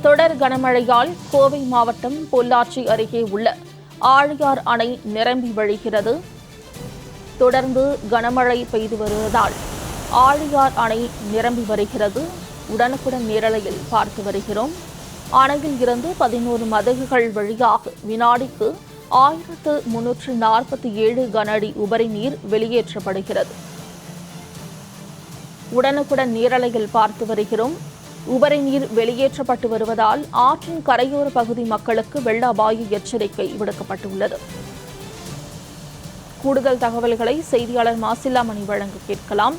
தொடர் கனமழையால் கோவை மாவட்டம் பொள்ளாச்சி அருகே உள்ள ஆழியார் அணை நிரம்பி வழிகிறது. தொடர்ந்து கனமழை பெய்து வருவதால் ஆழியார் அணை நிரம்பி வருகிறது. உடனுக்குடன் நேரலையில் பார்த்து வருகிறோம். அணையில் இருந்து 11 மதகுகள் வழியாக வினாடிக்கு 1347 கன அடி உபரி நீர் வெளியேற்றப்படுகிறது. உடனுக்குடன் நேரலையில் பார்த்து வருகிறோம். உபரி நீர் வெளியேற்றப்பட்டு வருவதால் ஆற்றின் கரையோர பகுதி மக்களுக்கு வெள்ள அபாய எச்சரிக்கை விடுக்கப்பட்டுள்ளது. கூடுதல் தகவல்களை செய்தியாளர் மாசிலாமணி வழங்க கேட்கலாம்.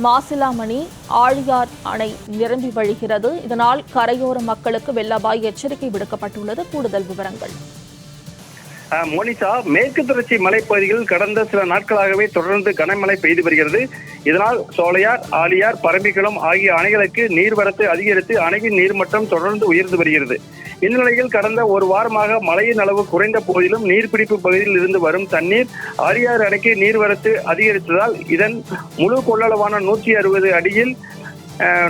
மாசிலாமணி, ஆழியார் அணை நிரம்பி வழிகிறது. இதனால் கரையோர மக்களுக்கு வெள்ள அபாய எச்சரிக்கை விடுக்கப்பட்டுள்ளது. கூடுதல் விவரங்கள். மோனிஷா, மேற்கு தொடர்ச்சி மலைப்பகுதிகளில் கடந்த சில நாட்களாகவே தொடர்ந்து கனமழை பெய்து வருகிறது. இதனால் சோலையார், ஆழியார், பரம்பிக்குளம் ஆகிய அணைகளுக்கு நீர்வரத்து அதிகரித்து அணையின் நீர்மட்டம் தொடர்ந்து உயர்ந்து வருகிறது. இந்நிலையில் கடந்த ஒரு வாரமாக மழையின் அளவு குறைந்த போதிலும் நீர்பிடிப்பு பகுதியில் இருந்து வரும் தண்ணீர் ஆழியார் அணைக்கு நீர்வரத்து அதிகரித்ததால் இதன் முழு கொள்ளளவான 160 அடியில்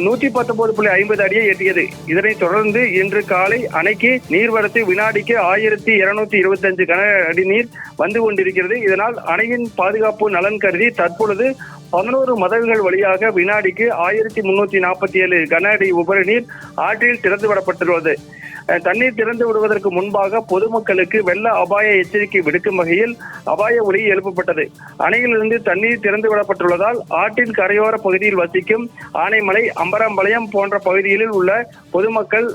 119.50 அடியை எட்டியது. இதனைத் தொடர்ந்து இன்று காலை அணைக்கு நீர்வரத்து வினாடிக்கு 1225 கன அடி நீர் வந்து கொண்டிருக்கிறது. இதனால் அணையின் பாதுகாப்பு நலன் கருதி தற்பொழுது 11 மதகுகள் வழியாக வினாடிக்கு 1347 கன அடி உபரி நீர் ஆற்றில் திறந்துவிடப்பட்டுள்ளது. தண்ணீர் திறந்து விடுவதற்கு முன்பாக பொதுமக்களுக்கு வெள்ள அபாய எச்சரிக்கை விடுக்கும் வகையில் அபாய ஒலி எழுப்பப்பட்டது. அணையிலிருந்து தண்ணீர் திறந்து விடப்பட்டுள்ளதால் ஆற்றின் கரையோர பகுதியில் வசிக்கும் ஆனைமலை, அம்பராம்பாளையம் போன்ற பகுதிகளில் உள்ள பொதுமக்கள்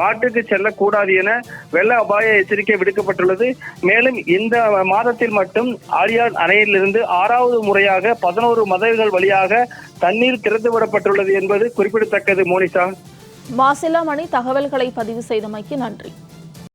ஆற்றுக்கு செல்லக்கூடாது என வெள்ள அபாய எச்சரிக்கை விடுக்கப்பட்டுள்ளது. மேலும் இந்த மாதத்தில் மட்டும் ஆழியார் அணையிலிருந்து 6வது முறையாக 11 மதகுகள் வழியாக தண்ணீர் திறந்து விடப்பட்டுள்ளது என்பது குறிப்பிடத்தக்கது. மோனிஷா. மாசிலாமணி, தகவல்களை பதிவு செய்தமைக்கு நன்றி.